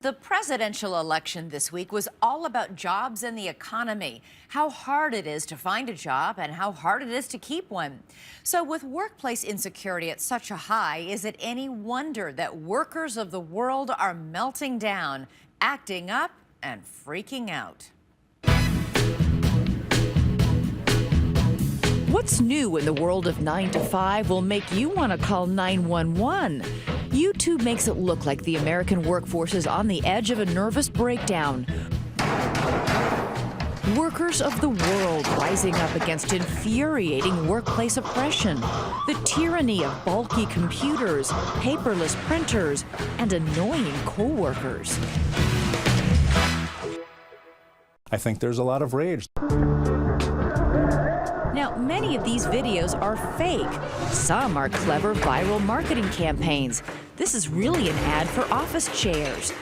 The presidential election this week was all about jobs and the economy, how hard it is to find a job and how hard it is to keep one. So with workplace insecurity at such a high, is it any wonder that workers of the world are melting down, acting up and freaking out? What's new in the world of 9 to 5 will make you want to call 911. YouTube makes it look like the American workforce is on the edge of a nervous breakdown. Workers of the world rising up against infuriating workplace oppression, the tyranny of bulky computers, paperless printers, and annoying co-workers. I think there's a lot of rage. Now, many of these videos are fake. Some are clever viral marketing campaigns. This is really an ad for office chairs.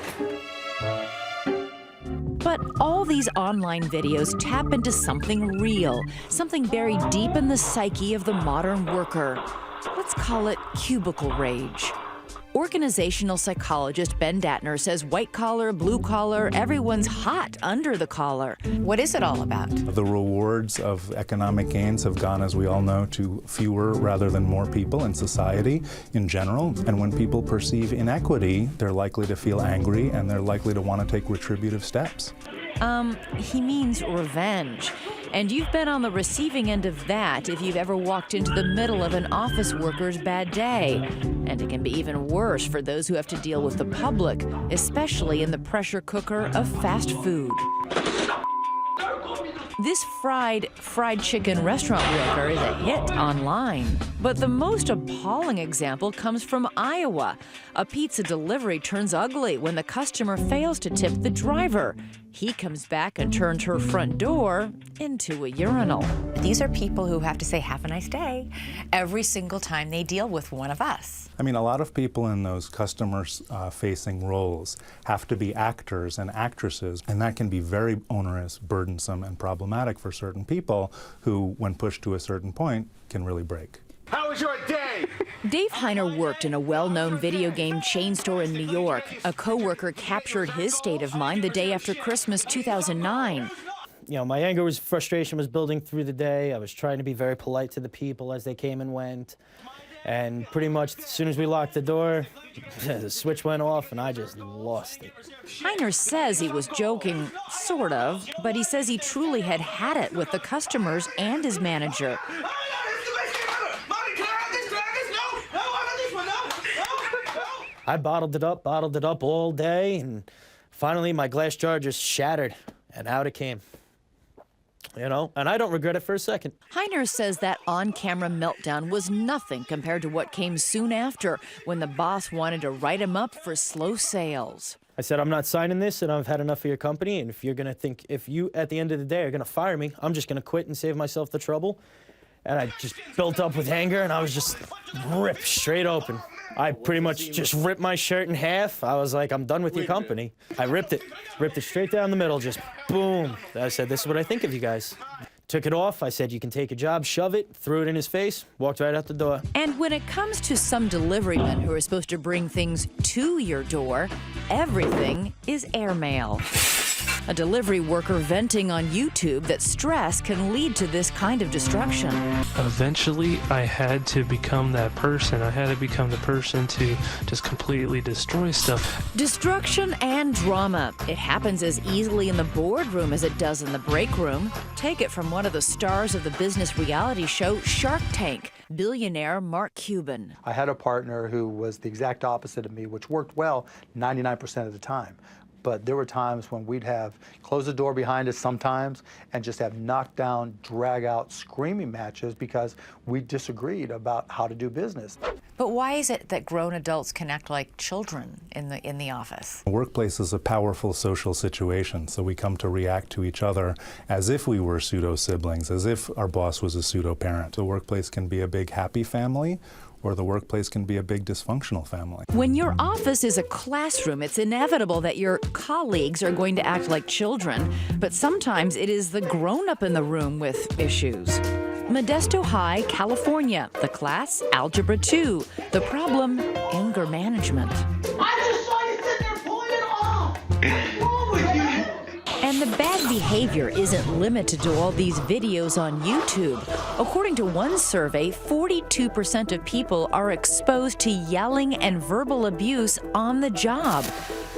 But all these online videos tap into something real, something buried deep in the psyche of the modern worker. Let's call it cubicle rage. Organizational psychologist Ben Datner says white collar, blue collar, everyone's hot under the collar. What is it all about? The rewards of economic gains have gone, as we all know, to fewer rather than more people in society in general. And when people perceive inequity, they're likely to feel angry and they're likely to want to take retributive steps. He means revenge. And you've been on the receiving end of that if you've ever walked into the middle of an office worker's bad day. And it can be even worse for those who have to deal with the public, especially in the pressure cooker of fast food. This fried chicken restaurant worker is a hit online. But the most appalling example comes from Iowa. A pizza delivery turns ugly when the customer fails to tip the driver. He comes back and turns her front door into a urinal. These are people who have to say, "Have a nice day," every single time they deal with one of us. I mean, a lot of people in those customer-facing roles have to be actors and actresses, and that can be very onerous, burdensome, and problematic for certain people who, when pushed to a certain point, can really break. How was your day? Dave Heiner worked in a well-known video game chain store in New York. A coworker captured his state of mind the day after Christmas 2009. You know, my anger was, frustration was building through the day. I was trying to be very polite to the people as they came and went. And pretty much as soon as we locked the door, the switch went off and I just lost it. Heiner says he was joking, sort of, but he says he truly had it with the customers and his manager. I bottled it up all day, and finally my glass jar just shattered, and out it came. You know, and I don't regret it for a second. Heiner says that on-camera meltdown was nothing compared to what came soon after, when the boss wanted to write him up for slow sales. I said, I'm not signing this, and I've had enough of your company, and if you, at the end of the day, are gonna fire me, I'm just gonna quit and save myself the trouble. And I just built up with anger, and I was just ripped straight open. I pretty much just ripped my shirt in half. I was like, I'm done with your company. I ripped it straight down the middle, just boom. I said, this is what I think of you guys. Took it off. I said, you can take a job, shove it, threw it in his face, walked right out the door. And when it comes to some deliverymen who are supposed to bring things to your door, everything is airmail. A delivery worker venting on YouTube that stress can lead to this kind of destruction. Eventually, I had to become that person. I had to become the person to just completely destroy stuff. Destruction and drama. It happens as easily in the boardroom as it does in the break room. Take it from one of the stars of the business reality show Shark Tank, billionaire Mark Cuban. I had a partner who was the exact opposite of me, which worked well 99% of the time. But there were times when we'd have close the door behind us sometimes and just have knockdown, drag-out, screaming matches because we disagreed about how to do business. But why is it that grown adults can act like children in the office? The workplace is a powerful social situation, so we come to react to each other as if we were pseudo-siblings, as if our boss was a pseudo-parent. The workplace can be a big happy family, or the workplace can be a big dysfunctional family. When your office is a classroom, it's inevitable that your colleagues are going to act like children, but sometimes it is the grown-up in the room with issues. Modesto High, California. The class, Algebra 2. The problem, anger management. I just saw you sitting there pulling it off. And the bad behavior isn't limited to all these videos on YouTube. According to one survey, 42% of people are exposed to yelling and verbal abuse on the job.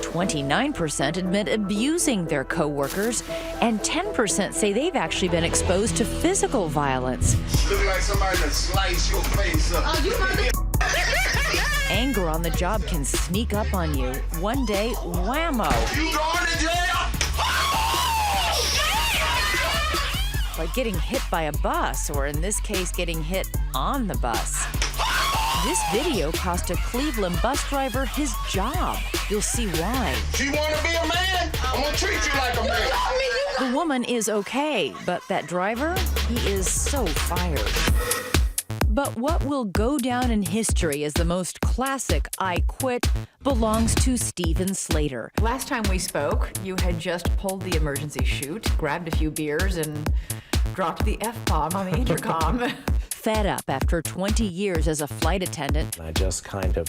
29% admit abusing their coworkers, and 10% say they've actually been exposed to physical violence. Look like somebody that slice your face up. Anger on the job can sneak up on you. One day, whammo. You going to jail? Like getting hit by a bus, or in this case, getting hit on the bus. This video cost a Cleveland bus driver his job. You'll see why. You want to be a man? I'm going to treat you like a man. The woman is okay, but that driver, he is so fired. But what will go down in history as the most classic I quit belongs to Steven Slater. Last time we spoke, you had just pulled the emergency chute, grabbed a few beers, and dropped the F-bomb on the intercom. Fed up after 20 years as a flight attendant, I just kind of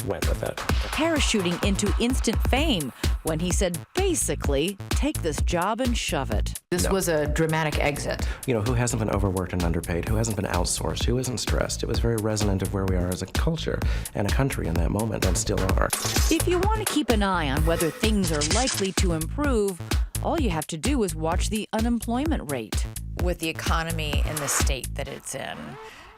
went with it. parachuting into instant fame when he said, basically, take this job and shove it. This was a dramatic exit. You know, who hasn't been overworked and underpaid? Who hasn't been outsourced? Who isn't stressed? It was very resonant of where we are as a culture and a country in that moment, and still are. If you want to keep an eye on whether things are likely to improve, all you have to do is watch the unemployment rate. With the economy in the state that it's in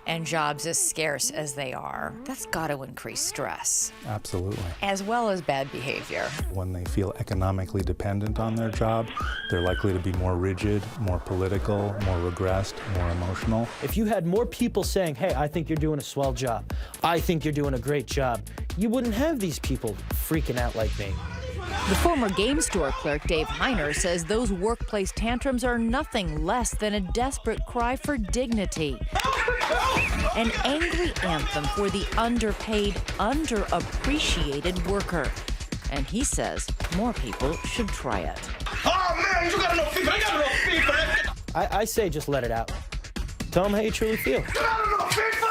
and jobs as scarce as they are, that's got to increase stress, Absolutely. as well as bad behavior. When they feel economically dependent on their job, they're likely to be more rigid, more political, more regressed, more emotional. If you had more people saying, hey, I think you're doing a swell job, I think you're doing a great job, you wouldn't have these people freaking out like me. The former game store clerk, Dave Heiner, says those workplace tantrums are nothing less than a desperate cry for dignity. An angry anthem for the underpaid, underappreciated worker. And he says more people should try it. Oh, man, you got enough people. I got enough people. I say just let it out. Tell them how you truly feel. You got enough people.